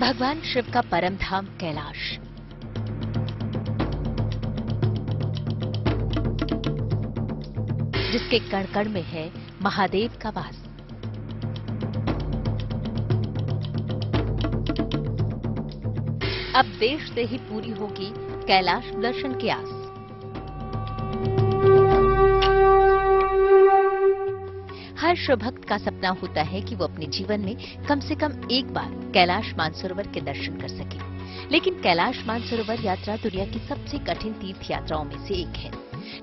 भगवान शिव का परम धाम कैलाश। जिसके कण कण में है महादेव का वास। अब देश से ही पूरी होगी कैलाश दर्शन की आस। हर शिव भक्त का सपना होता है कि वो अपने जीवन में कम से कम एक बार कैलाश मानसरोवर के दर्शन कर सके। लेकिन कैलाश मानसरोवर यात्रा दुनिया की सबसे कठिन तीर्थ यात्राओं में से एक है।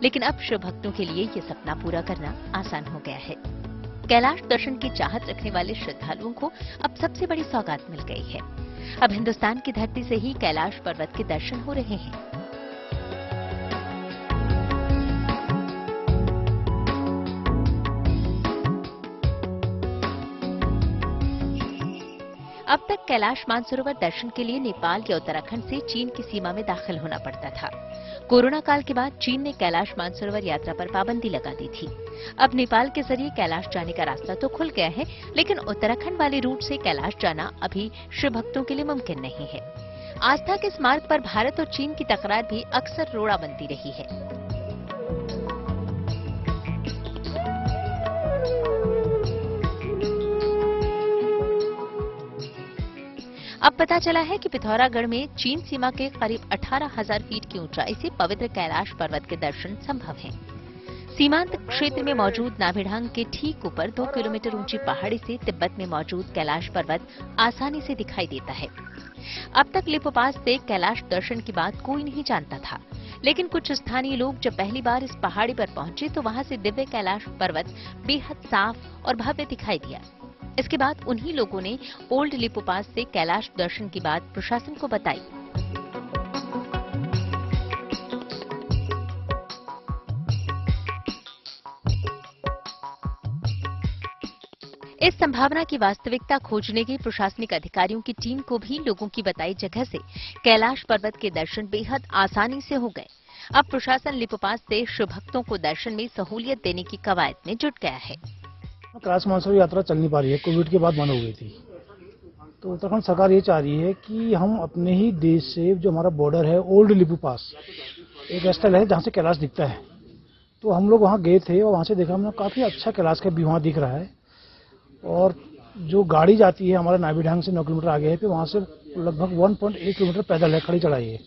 लेकिन अब शिव भक्तों के लिए ये सपना पूरा करना आसान हो गया है। कैलाश दर्शन की चाहत रखने वाले श्रद्धालुओं को अब सबसे बड़ी सौगात मिल गई है। अब हिंदुस्तान की धरती से ही कैलाश पर्वत के दर्शन हो रहे हैं। अब तक कैलाश मानसरोवर दर्शन के लिए नेपाल या उत्तराखंड से चीन की सीमा में दाखिल होना पड़ता था। कोरोना काल के बाद चीन ने कैलाश मानसरोवर यात्रा पर पाबंदी लगा दी थी। अब नेपाल के जरिए कैलाश जाने का रास्ता तो खुल गया है, लेकिन उत्तराखंड वाले रूट से कैलाश जाना अभी शिव भक्तों के लिए मुमकिन नहीं है। आस्था के इस मार्ग पर भारत और चीन की तकरार भी अक्सर रोड़ा बनती रही है। अब पता चला है कि पिथौरागढ़ में चीन सीमा के करीब 18,000 फीट की ऊंचाई से पवित्र कैलाश पर्वत के दर्शन संभव हैं। सीमांत क्षेत्र में मौजूद नाभिढांग के ठीक ऊपर 2 किलोमीटर ऊंची पहाड़ी से तिब्बत में मौजूद कैलाश पर्वत आसानी से दिखाई देता है। अब तक लिपो पास से कैलाश दर्शन की बात कोई नहीं जानता था, लेकिन कुछ स्थानीय लोग जब पहली बार इस पहाड़ी पर पहुंचे तो वहां से दिव्य कैलाश पर्वत बेहद साफ और भव्य दिखाई दिया। इसके बाद उन्हीं लोगों ने ओल्ड लिपो पास से कैलाश दर्शन की बात प्रशासन को बताई। इस संभावना की वास्तविकता खोजने के प्रशासनिक अधिकारियों की टीम को भी लोगों की बताई जगह से कैलाश पर्वत के दर्शन बेहद आसानी से हो गए। अब प्रशासन लिपो पास से शिव भक्तों को दर्शन में सहूलियत देने की कवायद में जुट गया है। कैलाश मानसरोवर यात्रा चल नहीं पा रही है, कोविड के बाद बंद हो गई थी। तो उत्तराखंड सरकार ये चाह रही है कि हम अपने ही देश से जो हमारा बॉर्डर है ओल्ड लिपो पास एक स्थल है जहाँ से कैलाश दिखता है। तो हम लोग वहाँ गए थे और वहाँ से देखा हमने काफी अच्छा कैलाश का व्यू वहाँ दिख रहा है। और जो गाड़ी जाती है हमारे नाभिढांग से 9 किलोमीटर आगे है, फिर वहाँ से लगभग 1.8 किलोमीटर पैदल है, खड़ी चढ़ाई है।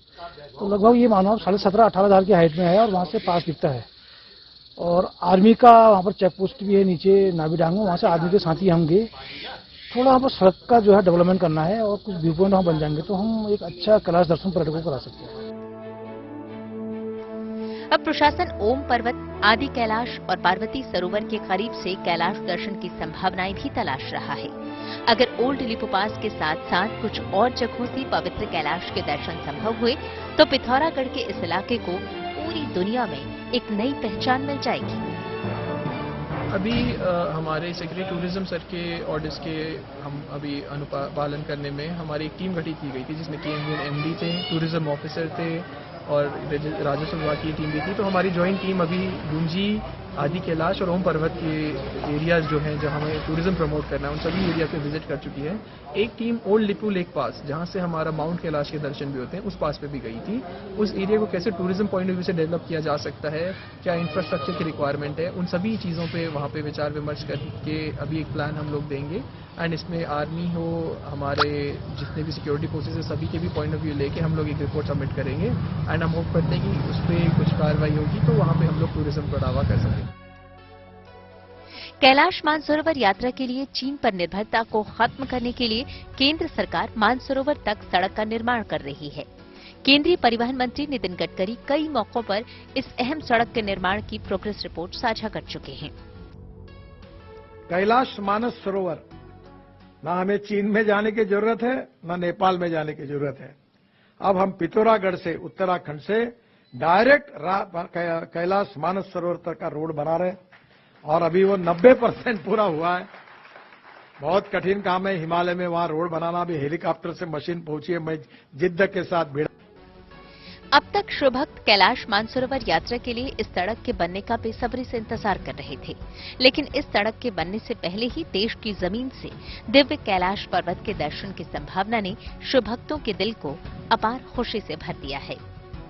तो लगभग ये मानो 17,500-18 हजार की हाइट में है और वहाँ से पास दिखता है। और आर्मी का वहाँ पर चेक पोस्ट भी है नीचे नाभिढांग में, वहाँ से आर्मी के साथ ही हम गए। थोड़ा वहाँ पर सड़क का जो है डेवलपमेंट करना है और कुछ व्यू पॉइंट वहाँ बन जाएंगे तो हम एक अच्छा कैलाश दर्शन पर्यटकों को करा सकते हैं। अब प्रशासन ओम पर्वत, आदि कैलाश और पार्वती सरोवर के करीब से कैलाश दर्शन की संभावनाएं भी तलाश रहा है। अगर ओल्ड लिपो पास के साथ साथ कुछ और जगहों से पवित्र कैलाश के दर्शन संभव हुए तो पिथौरागढ़ के इस इलाके को पूरी दुनिया में एक नई पहचान मिल जाएगी। अभी हमारे सेक्रेटरी टूरिज्म सर के ऑर्डर्स के हम अभी अनुपालन करने में हमारी एक टीम गठित की गई थी, जिसमें केएमवीएन एमडी थे, टूरिज्म ऑफिसर थे और राजस्व विभाग की टीम भी थी। तो हमारी ज्वाइंट टीम अभी गुंजी, आदि कैलाश और ओम पर्वत के एरियाज जो हैं जहां हमें टूरिज्म प्रमोट करना है उन सभी एरिया पे विजिट कर चुकी है। एक टीम ओल्ड लिपो लेक पास जहां से हमारा माउंट कैलाश के दर्शन भी होते हैं उस पास पे भी गई थी। उस एरिया को कैसे टूरिज्म पॉइंट ऑफ व्यू से डेवलप किया जा सकता है, क्या इंफ्रास्ट्रक्चर की रिक्वायरमेंट है, उन सभी चीज़ों पे वहाँ पे विचार विमर्श करके अभी एक प्लान हम लोग देंगे। एंड इसमें आर्मी हो, हमारे जितने भी सिक्योरिटी फोर्सेज है सभी के भी पॉइंट ऑफ व्यू लेके हम लोग एक रिपोर्ट सबमिट करेंगे। एंड हम होप करते हैं कि उस पर कुछ कार्रवाई होगी तो वहाँ पे हम लोग टूरिज्म बढ़ावा कर सकेंगे। कैलाश मानसरोवर यात्रा के लिए चीन पर निर्भरता को खत्म करने के लिए केंद्र सरकार मानसरोवर तक सड़क का निर्माण कर रही है। केंद्रीय परिवहन मंत्री नितिन गडकरी कई मौकों पर इस अहम सड़क के निर्माण की प्रोग्रेस रिपोर्ट साझा कर चुके हैं। कैलाश मानस सरोवर ना हमें चीन में जाने की जरूरत है, ना नेपाल में जाने की जरूरत है। अब हम पिथौरागढ़ से, उत्तराखंड से डायरेक्ट कैलाश मानस सरोवर तक का रोड बना रहे हैं और अभी वो 90% पूरा हुआ है। बहुत कठिन काम है हिमालय में वहां रोड बनाना। भी हेलीकॉप्टर से मशीन पहुंची है, मैं जिद्द के साथ भिड़ा। अब तक शिवभक्त कैलाश मानसरोवर यात्रा के लिए इस सड़क के बनने का बेसब्री से इंतजार कर रहे थे, लेकिन इस सड़क के बनने से पहले ही देश की जमीन से दिव्य कैलाश पर्वत के दर्शन की संभावना ने शिवभक्तों के दिल को अपार खुशी से भर दिया है।